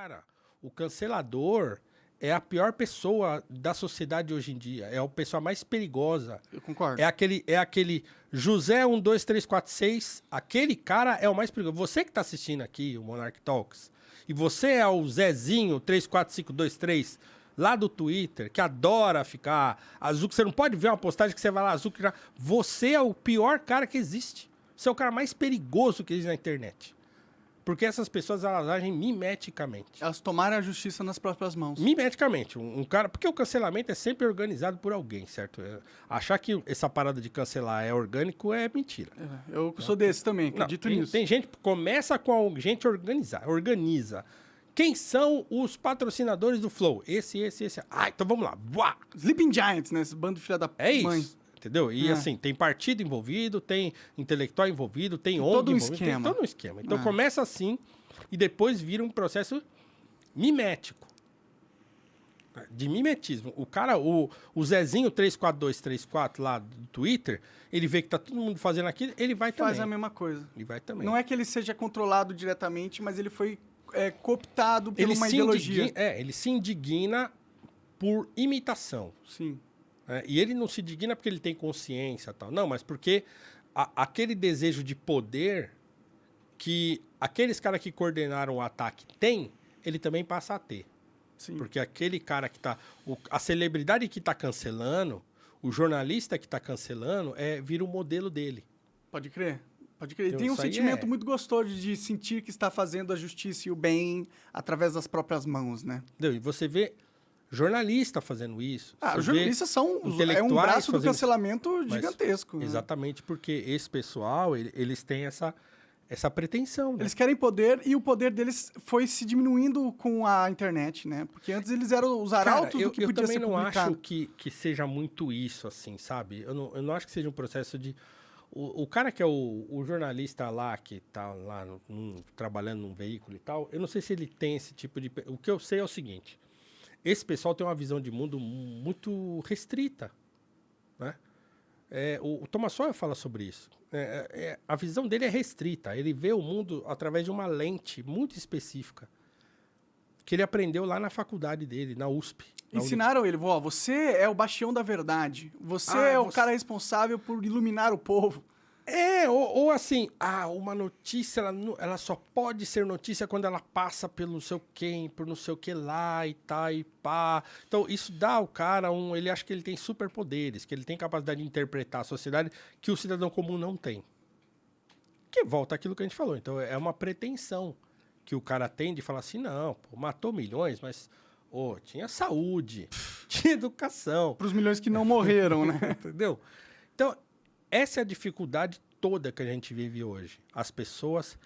Cara, o cancelador é a pior pessoa da sociedade hoje em dia. É a pessoa mais perigosa. Eu concordo. É aquele José 12346. Aquele cara é o mais perigoso. Você que tá assistindo aqui o Monarch Talks, e você é o Zezinho 34523 lá do Twitter, que adora ficar azul, que você não pode ver uma postagem que você vai lá azul, que já... Você é o pior cara que existe. Você é o cara mais perigoso que existe na internet. Porque essas pessoas, elas agem mimeticamente. Elas tomaram a justiça nas próprias mãos. Mimeticamente. Um cara... Porque o cancelamento é sempre organizado por alguém, certo? Achar que essa parada de cancelar é orgânico é mentira. Eu sou desse também, acredito nisso. Tem gente que começa com gente organiza. Quem são os patrocinadores do Flow? Esse. Ah, então vamos lá. Buá! Sleeping Giants, né? Esse bando de filha da mãe. Isso. Entendeu? E assim, tem partido envolvido, tem intelectual envolvido, tem ONG todo um envolvido, esquema. tem todo um esquema. Então começa assim e depois vira um processo mimético. De mimetismo. O cara, o Zezinho 34234 lá do Twitter, ele vê que tá todo mundo fazendo aquilo, ele vai também. Faz a mesma coisa. Ele vai também. Não é que ele seja controlado diretamente, mas ele foi cooptado por uma ideologia. Ele se indigna por imitação. Sim. E ele não se indigna porque ele tem consciência e tal. Não, mas porque aquele desejo de poder que aqueles caras que coordenaram o ataque têm, ele também passa a ter. Sim. Porque aquele cara que tá... A celebridade que tá cancelando, o jornalista que tá cancelando, vira o modelo dele. Pode crer. Pode crer. Então, Tem um isso aí sentimento muito gostoso de sentir que está fazendo a justiça e o bem através das próprias mãos, né? Entendeu? E você vê jornalista fazendo isso. Os jornalistas são um braço do cancelamento gigantesco. Exatamente, porque esse pessoal, eles têm essa pretensão. Né? Eles querem poder e o poder deles foi se diminuindo com a internet, né? Porque antes eles eram os arautos do que podia ser publicado. Eu também não acho que seja muito isso, assim, sabe? Eu não acho que seja um processo de... O cara que é o jornalista lá, que tá lá trabalhando num veículo e tal, eu não sei se ele tem esse tipo de... O que eu sei é o seguinte... Esse pessoal tem uma visão de mundo muito restrita, né? O Thomas Sowell fala sobre isso. A visão dele é restrita. Ele vê o mundo através de uma lente muito específica que ele aprendeu lá na faculdade dele, na USP. Ensinaram ele, você é o bastião da verdade. Você é o cara responsável por iluminar o povo. Ou assim, uma notícia, ela só pode ser notícia quando ela passa pelo não sei o quem, por não sei o que lá e tá e pá. Então, isso dá ao cara ele acha que ele tem superpoderes, que ele tem capacidade de interpretar a sociedade que o cidadão comum não tem. Que volta àquilo que a gente falou. Então, é uma pretensão que o cara tem de falar assim, não, pô, matou milhões, mas tinha saúde, tinha educação. Para os milhões que não morreram, né? Entendeu? Então, essa é a dificuldade toda que a gente vive hoje. As pessoas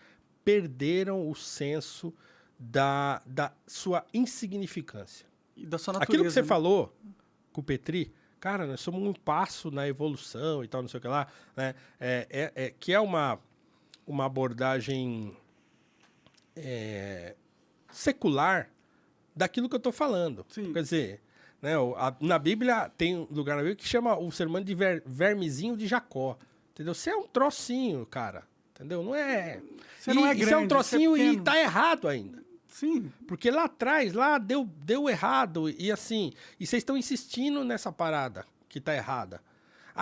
perderam o senso da sua insignificância. E da sua natureza. Aquilo que você falou com o Petri, cara, nós somos um passo na evolução e tal, não sei o que lá, né? Que é uma abordagem secular daquilo que eu estou falando. Sim. Quer dizer... Né, na Bíblia, tem um lugar na Bíblia que chama o ser humano de vermezinho de Jacó. Entendeu? Você é um trocinho, cara. Entendeu? Não é... Você não é grande, você é um trocinho e tá errado ainda. Sim. Porque lá atrás, deu errado. E assim... E vocês estão insistindo nessa parada que tá errada.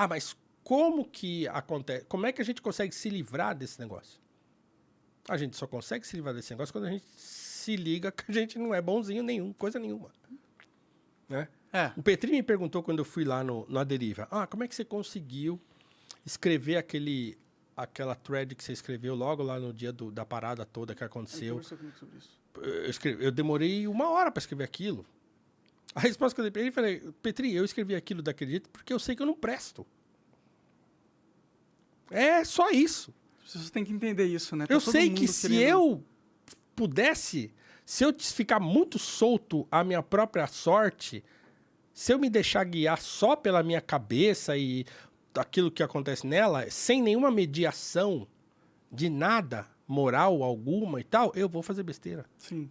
Mas como que acontece? Como é que a gente consegue se livrar desse negócio? A gente só consegue se livrar desse negócio quando a gente se liga que a gente não é bonzinho coisa nenhuma. Né? O Petri me perguntou quando eu fui lá no A Deriva, como é que você conseguiu escrever aquela thread que você escreveu logo lá no dia da parada toda que aconteceu? Conversou comigo sobre isso. Eu demorei 1 hora para escrever aquilo. A resposta que eu dei para ele, falei, Petri, eu escrevi aquilo daquele jeito porque eu sei que eu não presto. É só isso. Você tem que entender isso, né? Eu sei que se eu pudesse... Se eu ficar muito solto à minha própria sorte, se eu me deixar guiar só pela minha cabeça e aquilo que acontece nela, sem nenhuma mediação de nada, moral alguma e tal, eu vou fazer besteira. Sim.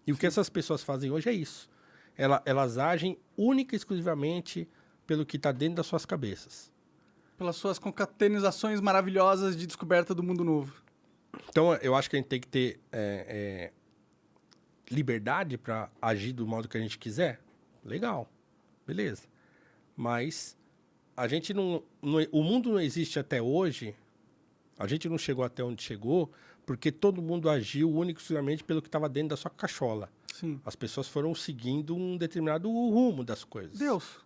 E o que essas pessoas fazem hoje é isso. Elas agem única e exclusivamente pelo que está dentro das suas cabeças. Pelas suas concatenações maravilhosas de descoberta do mundo novo. Então, eu acho que a gente tem que ter... liberdade para agir do modo que a gente quiser, legal, beleza. Mas a gente o mundo não existe até hoje, a gente não chegou até onde chegou, porque todo mundo agiu único e exclusivamente pelo que estava dentro da sua cachola. Sim. As pessoas foram seguindo um determinado rumo das coisas. Deus.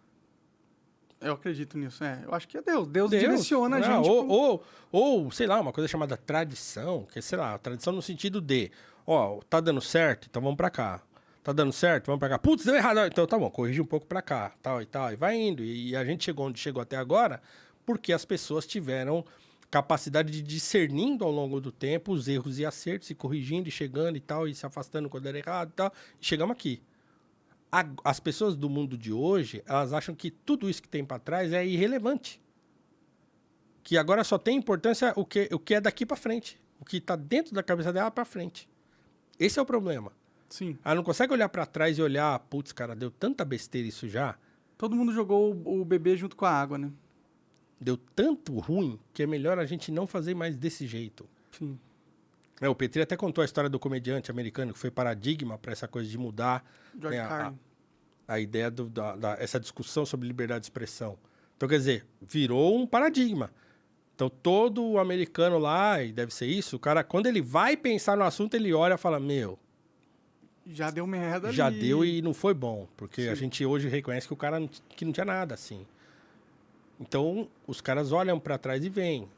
Eu acredito nisso, Eu acho que é Deus. Deus direciona a gente. Ou, sei lá, uma coisa chamada tradição, que é, sei lá, tradição no sentido de, tá dando certo, então vamos pra cá. Tá dando certo, vamos pra cá. Putz, deu errado, então tá bom, corrige um pouco pra cá, tal e tal, e vai indo. E a gente chegou onde chegou até agora, porque as pessoas tiveram capacidade de discernindo ao longo do tempo os erros e acertos, e corrigindo, e chegando e tal, e se afastando quando era errado e tal, e chegamos aqui. As pessoas do mundo de hoje, elas acham que tudo isso que tem para trás é irrelevante. Que agora só tem importância o que é daqui para frente. O que está dentro da cabeça dela para frente. Esse é o problema. Sim. Ela não consegue olhar para trás e olhar, putz, cara, deu tanta besteira isso já. Todo mundo jogou o bebê junto com a água, né? Deu tanto ruim que é melhor a gente não fazer mais desse jeito. Sim. O Petri até contou a história do comediante americano que foi paradigma para essa coisa de mudar, né, a ideia essa discussão sobre liberdade de expressão. Então, quer dizer, virou um paradigma. Então, todo americano lá, e deve ser isso, o cara, quando ele vai pensar no assunto, ele olha e fala, já deu merda ali. Já deu e não foi bom, porque Sim. a gente hoje reconhece que o cara que não tinha nada, assim. Então, os caras olham para trás e veem. O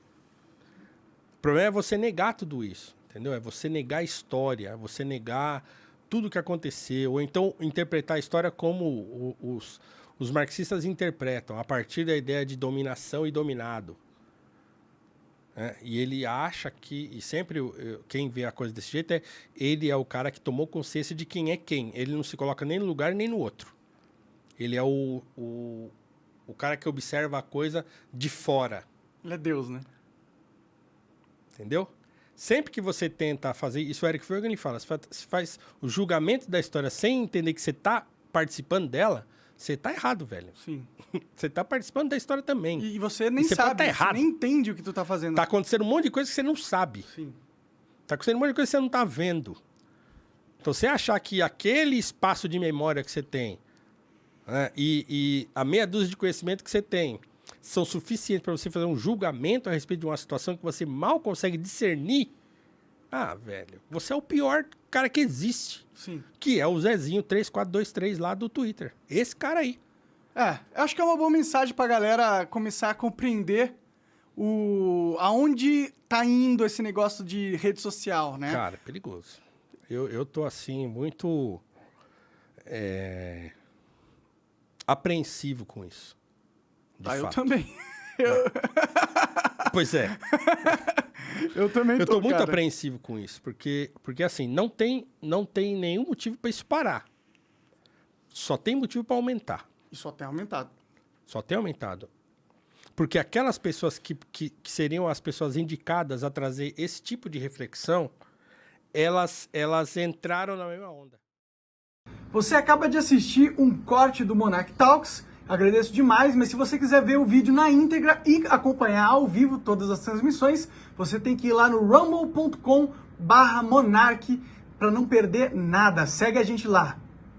problema é você negar tudo isso. Entendeu? É você negar a história, você negar tudo que aconteceu, ou então interpretar a história como os marxistas interpretam, a partir da ideia de dominação e dominado. E ele acha que, e sempre quem vê a coisa desse jeito, ele é o cara que tomou consciência de quem é quem. Ele não se coloca nem no lugar nem no outro. Ele é o cara que observa a coisa de fora. Ele é Deus, né? Entendeu? Sempre que você tenta fazer... Isso o Eric Furgan ele fala. Se faz o julgamento da história sem entender que você está participando dela, você está errado, velho. Sim. Você está participando da história também. E você nem sabe. Você nem entende o que tu tá fazendo. Tá acontecendo um monte de coisa que você não sabe. Sim. Tá acontecendo um monte de coisa que você não tá vendo. Então, você achar que aquele espaço de memória que você tem, né, e a meia dúzia de conhecimento que você tem são suficientes para você fazer um julgamento a respeito de uma situação que você mal consegue discernir, velho, você é o pior cara que existe. Sim. Que é o Zezinho 3423 lá do Twitter. Esse cara aí. Acho que é uma boa mensagem pra galera começar a compreender aonde tá indo esse negócio de rede social, né? Cara, é perigoso. Eu tô, assim, muito apreensivo com isso. Eu também. Pois é. Eu também tô, Eu tô muito cara. apreensivo com isso, porque assim, não tem nenhum motivo para isso parar. Só tem motivo para aumentar. E só tem aumentado. Só tem aumentado. Porque aquelas pessoas que seriam as pessoas indicadas a trazer esse tipo de reflexão, elas entraram na mesma onda. Você acaba de assistir um corte do Monarch Talks. Agradeço demais, mas se você quiser ver o vídeo na íntegra e acompanhar ao vivo todas as transmissões, você tem que ir lá no rumble.com/monarch para não perder nada. Segue a gente lá.